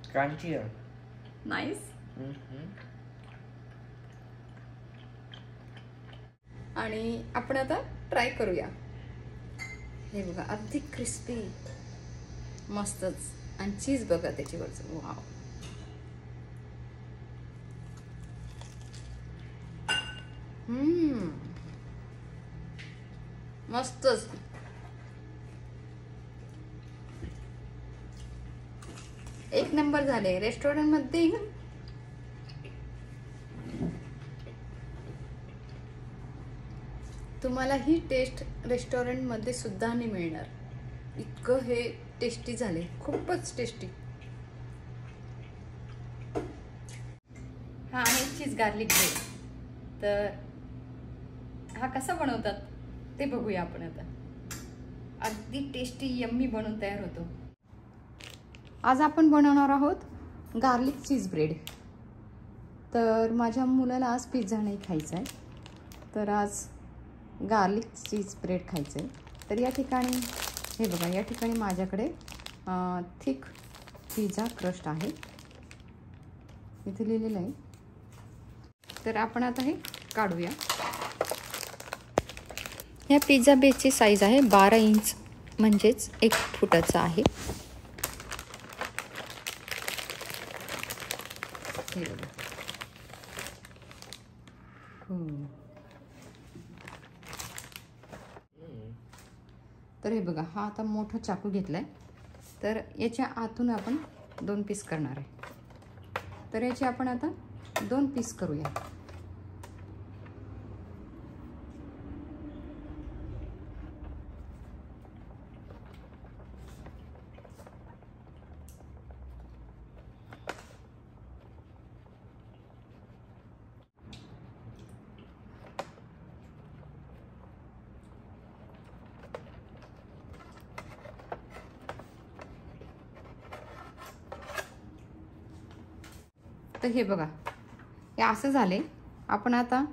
क्रांची आहे. नाईस. आणि आपण आता ट्राय करूया. हे बघा अगदी क्रिस्पी मस्तच. आणि चीज बघा त्याच्यावरचं. वाव. मस्तच. एक नंबर झाले. रेस्टॉरंट मध्ये तुम्हाला ही टेस्ट रेस्टॉरंट मध्ये सुद्धा नाही मिळणार. इतकं हे टेस्टी झाले. खूपच टेस्टी. हा आहे चीज गार्लिक ब्रेड. तर हा कसा बनवतात ते बघूया आपण आता. अगदी टेस्टी यम्मी बनवून तयार होतो. आज आपण बनवणार आहोत गार्लिक चीज ब्रेड. तर माझ्या मुलाला आज पिझ्झा नाही खायचा आहे, तर आज गार्लिक चीज ब्रेड खायचं आहे. तर या ठिकाणी हे बघा, या ठिकाणी माझ्याकडे थिक पिझ्झा क्रस्ट आहे, इथे लिहिलेलं आहे. तर आपण आता हे काढूया. या पिझ्झा बेसची साईज आहे 12 इंच, म्हणजेच 1 फुटाचा आहे. हे बघा. तर हे बघा, हा आता मोठा चाकू घेतलाय. तर याच्या आतून आपण 2 पीस करणार आहे. तर याचे आपण आता 2 पीस करूया. तर हे बघा, हे असं झाले. आपण आता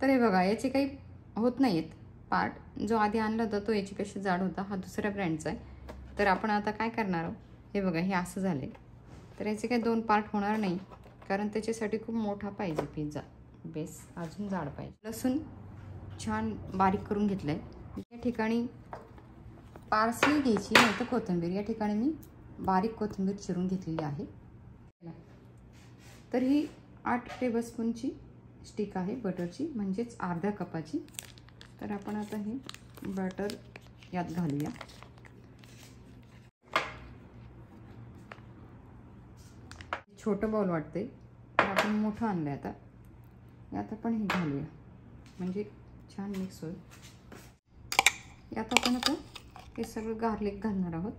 तर हे बघा, याचे काही होत नाहीत पार्ट. जो आधी आणला होता तो याच्यापेक्षा जाड होता, हा दुसऱ्या ब्रँडचा आहे. तर आपण आता काय करणार आहोत, हे बघा, हे असं झाले. तर याचे काही 2 पार्ट होणार नाही, कारण त्याच्यासाठी खूप मोठा पाहिजे पिझ्झा बेस, अजून जाड पाहिजे. लसूण छान बारीक करून घेतलंय. या ठिकाणी पार्सली घ्यायची, नाही तर कोथिंबीर. या ठिकाणी मी बारीक कोथिंबीर चिरून घेतलेली आहे. तर ही 8 टेबलस्पूनची स्टिक आहे बटरची, म्हणजेच अर्ध्या कपाची. तर आपण आता हे बटर यात घालूया. छोटं बाउल वाटते, तर आपण मोठं आणलं आहे. आता यात आपण हे घालूया, म्हणजे छान मिक्स होईल. यात आपण आता हे सगळं गार्लिक घालणार आहोत.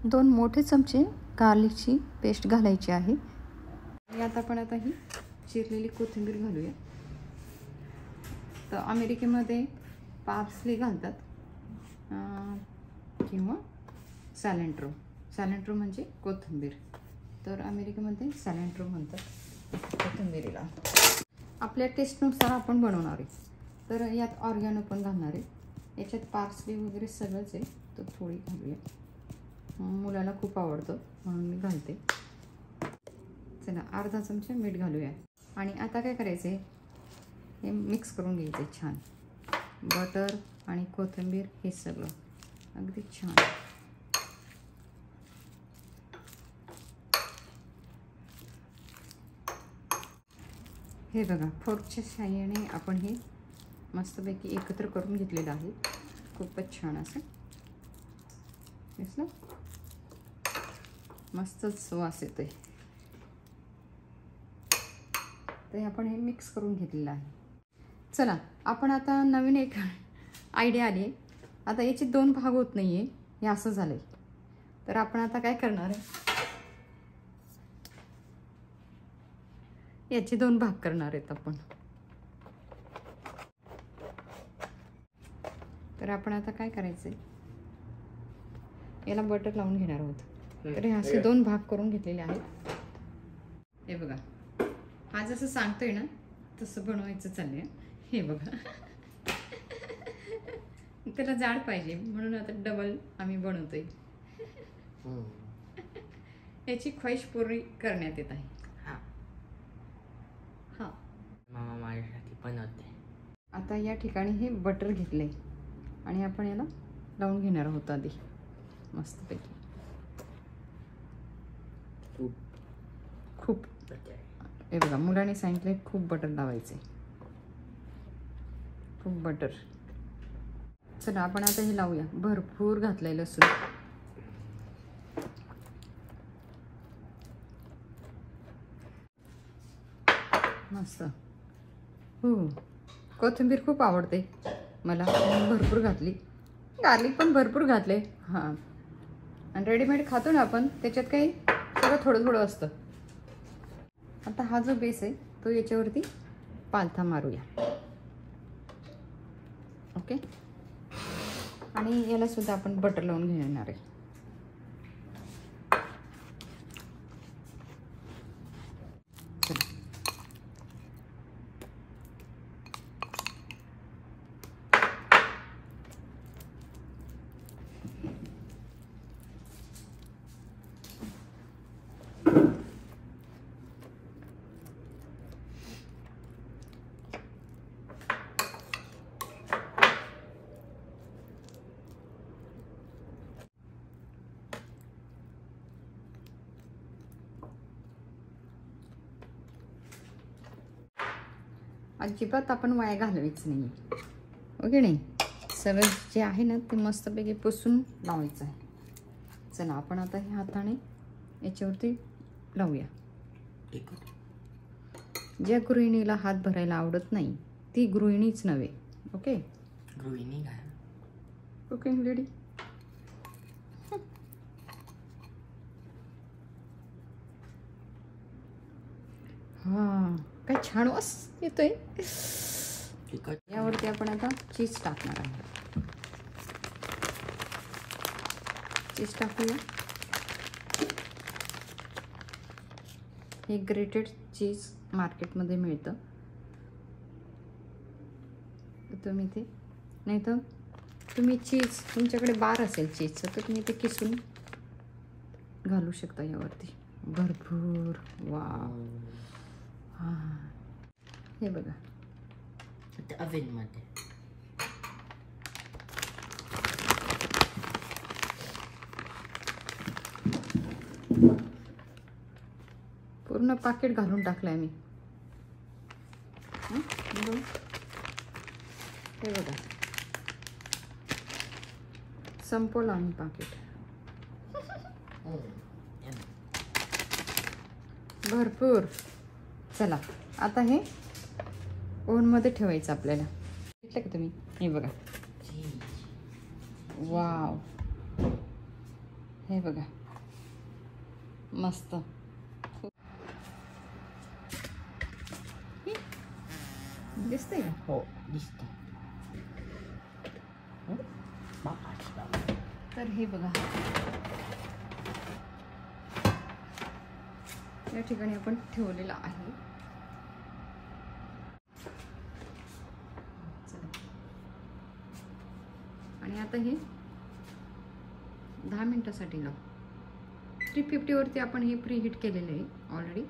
दोन मोठे चमचे गार्लिकची पेस्ट घालायची आहे. यात आपण आता ही चिरलेली कोथिंबीर घालूया. तर अमेरिकेमध्ये पार्सली घालतात किंवा सॅलेंट्रो. सॅलेंट्रो म्हणजे कोथिंबीर, तर अमेरिकेमध्ये सॅलेंट्रो म्हणतात कोथिंबीरीला. आपल्या टेस्टनुसार आपण बनवणार आहे. तर यात ऑर्गॅनो पण घालणार आहे. याच्यात पार्सली वगैरे सगळंच आहे, तर थोडी घालूया. मुलाला खूप आवडतं म्हणून मी घालते. चला, अर्धा चमचा मीठ घालूया. आणि आता काय करायचं आहे, हे मिक्स करून घ्यायचं आहे छान. बटर आणि कोथिंबीर हे सगळं अगदी छान. हे बघा, फोर्कच्या साहाय्याने आपण हे मस्तपैकी एकत्र करून घेतलेलं आहे. खूपच छान असं दिसलं. मस्तच वास येतोय. तर आपण हे मिक्स करून घेतलेलं आहे. चला, आपण आता नवीन एक आयडिया आली आहे. आता याचे 2 भाग होत नाही आहे, हे असं झालं आहे. तर आपण आता काय करणार आहे, याचे 2 भाग करणार आहेत आपण. तर आपण आता काय करायचं आहे, याला बटर लावून घेणार आहोत. तर हे असे 2 भाग करून घेतलेले आहेत. हे बघा, हा जसं सांगतोय ना तसं बनवायचं चाललंय. हे बघा, त्याला जाड पाहिजे म्हणून आता डबल आम्ही बनवतोय. याची ख्वाहिश पूर्ण करण्यात येत आहे. हा, मामा माझ्यासाठी बनवते. आता या ठिकाणी हे बटर घेतलंय आणि आपण याला लावून घेणार आहोत आधी मस्तपैकी. खूप हे बघा, मुलाने सांगितलंय खूप बटर लावायचे, खूप बटर. चला आपण आता हे लावूया. भरपूर घातलंय लसूण. मस्त. हो, कोथिंबीर खूप आवडते मला, भरपूर घातली. गार्लिक पण भरपूर घातले. हां, आणि रेडीमेड खातो ना आपण, त्याच्यात काही सगळं थोडं थोडं असतं. आता हा जो बेस आहे तो याच्यावरती पालथा मारूया. ओके, आणि याला सुद्धा आपण बटर लावून घेणार आहे. अजिबात आपण वाया घालवायच नाही. ओके, नाही सगळं जे आहे ना ते मस्तपैकी पुसून लावायचं आहे. चला आपण आता हे हाताने याच्यावरती लावूया. ज्या गृहिणीला हात भरायला आवडत नाही ती गृहिणीच नव्हे. ओके, गृहिणी काय, कुकिंग लेडी. हां, काय छान वास येतोय. यावरती आपण आता चीज टाकणार आहे. चीज टाकूया. हे ग्रेटेड चीज मार्केटमध्ये मिळतं. तुम्ही ते, नाही तर तुम्ही चीज, तुमच्याकडे बार असेल चीजचं तर तुम्ही ते किसून घालू शकता यावरती. भरपूर. वाव. हां, हे बघा अव्हेनमध्ये. पूर्ण पाकिट घालून टाकलंय मी. हे बघा, संपवलं आम्ही पाकिट. भरपूर. चला आता हे ओव्हनमध्ये ठेवायचं आपल्याला. घेतलं का तुम्ही? हे बघा, वाव, हे बघा मस्त. दिसतंय का? हो दिसतं. तर हे बघा, या ठिकाणी आपण ठेवलेलं आहे. चला, आणि आता हे 10 मिनिटासाठी लावू. 350 वरती आपण हे प्री हीट केलेलं आहे ऑलरेडी.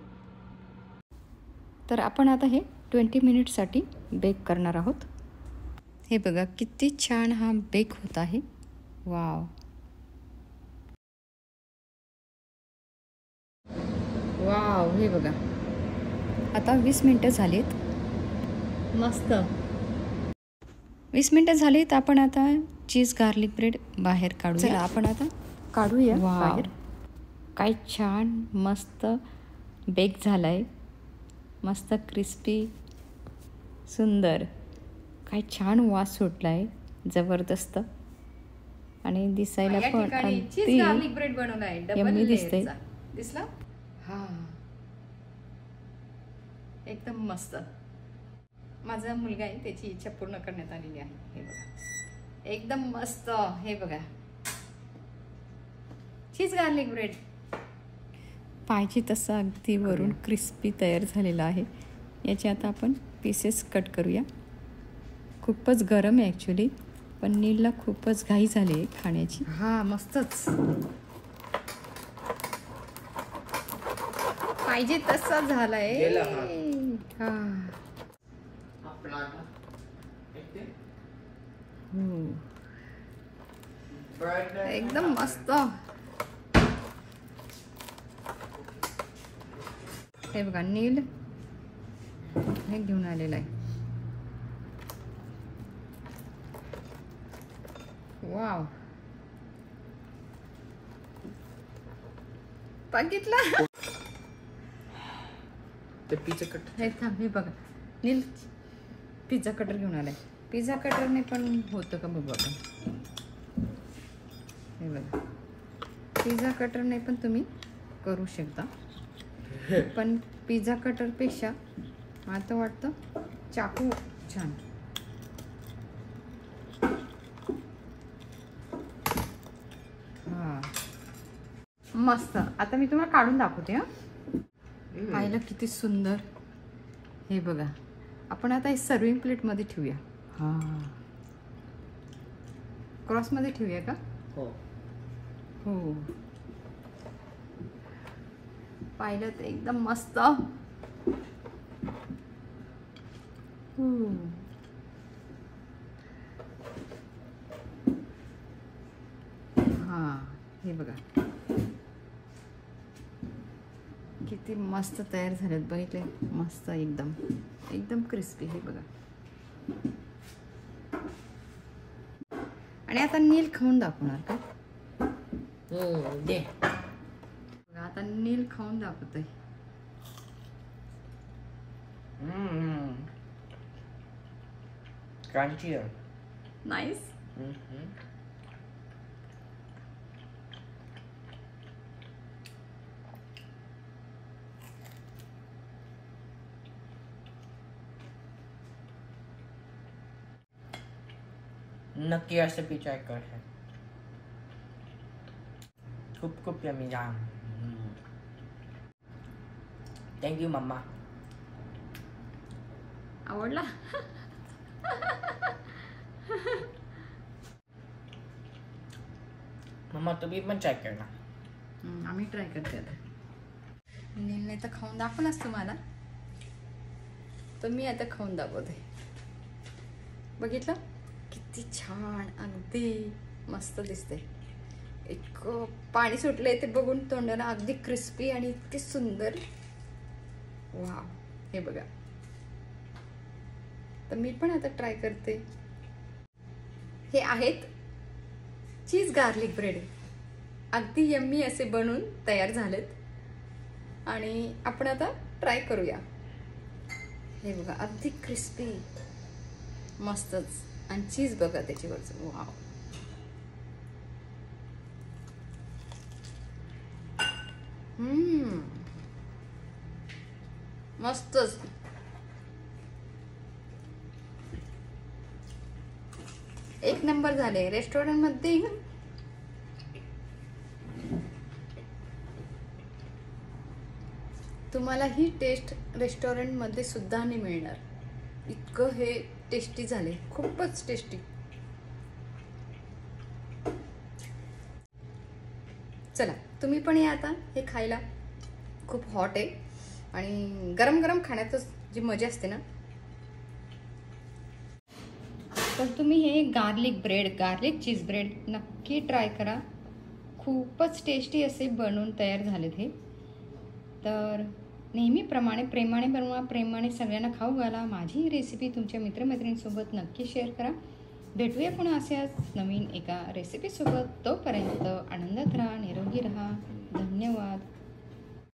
तर आपण आता हे 20 मिनिटसाठी बेक करणार आहोत. हे बघा किती छान हा बेक होत आहे. Wow, wow. हे बघा, आता 20 मिनिटं झालीत. मस्त 20 मिनिटं झालीत. आपण आता चीज गार्लिक ब्रेड बाहेर काढूया. चला आपण आता काढूया बाहेर. काय छान मस्त बेक झालाय. मस्त क्रिस्पी, सुंदर. काय छान वास सुटलाय, जबरदस्त. आणि दिसायला पण अगदी गार्लिक ब्रेड बनवलाय, डबल दिसते. दिसला? हा, एकदम मस्त. माझा मुलगा आहे, त्याची इच्छा पूर्ण करण्यात आलेली आहे. हे बघा, एकदम मस्त. हे बघा, चीज गार्लिक ब्रेड. पाहिजे तसा अगदी वरून क्रिस्पी तयार झालेला आहे. याचे आता आपण पीसेस कट करूया. खूपच गरम आहे ॲक्च्युली, पण नीलला खूपच घाई झाली आहे खाण्याची. हा मस्तच पाहिजे तसा झालाय. हा एकदम मस्त. हे बघा नील हे घेऊन आलेला आहे. वाव, बघितलं ते पिझ्झा कट. हे थांब, हे बघा नील पिझ्झा कटर घेऊन आलाय. पिझ्झा कटरने पण होतं का बघू आपण. हे बघा पिझ्झा कटरने पण तुम्ही करू शकता, पण पिझ्झा कटरपेक्षा मला तर वाटतं चाकू छान. हा मस्त. आता मी तुम्हाला काढून दाखवते. हा पाहिलं किती सुंदर. हे बघा आपण आता हे सर्विंग प्लेटमध्ये ठेवूया. हा क्रॉसमध्ये ठेवूया का. हो हो पाहिलं तर एकदम मस्त. हा हे बघा किती मस्त तयार झालेत. बघितले मस्त एकदम एकदम क्रिस्पी. हे बघा आणि आता नील खाऊन दाखवणार का. दे. आता नील खाऊन दाखवतोय. क्रंची आहे. नाईस. नक्की रेसिपी ट्राय कर. खूप खूप यम्मी जाम. Thank you mama. आवडला. मम्मा तुम्ही पण ट्राय कर ना. आम्ही ट्राय करते आता. नीलने तर खाऊन दाखवलाच तुम्हाला, तर मी आता खाऊन दाखवते. बघितलं किती छान अगदी मस्त दिसते. एक पाणी सुटलंय ते बघून तोंडाला. अगदी क्रिस्पी आणि इतकी सुंदर. वाव हे बघा. तर मी पण आता ट्राय करते. हे आहेत चीज गार्लिक ब्रेड. अगदी यम्मी असे बनून तयार झालेत आणि आपण आता ट्राय करूया. हे बघा अगदी क्रिस्पी मस्तच. आणि चीज बघा त्याच्यावरचं. वाव मस्तच. एक नंबर झाले. रेस्टॉरंट मध्ये तुम्हाला ही टेस्ट रेस्टॉरंट मध्ये सुद्धा नाही मिळणार. इतकं हे टेस्टी झाले. खूपच टेस्टी. चला तुम्ही पण या आता हे खायला. खूप हॉट आहे आणि गरम गरम खाण्यातच जी मजा असते ना. तर तुम्ही हे गार्लिक ब्रेड, गार्लिक चीज ब्रेड नक्की ट्राय करा. खूपच टेस्टी असे बनवून तयार झालेत हे. तर नेहमीप्रमाणे प्रेमाने बनवा, प्रेमाने सगळ्यांना खाऊ घाला. माझी ही रेसिपी तुमच्या मित्रमैत्रिणींसोबत नक्की शेअर करा. भेटूया पुन्हा अशाच नवीन एका रेसिपीसोबत. तोपर्यंत आनंदात राहा, निरोगी राहा. धन्यवाद.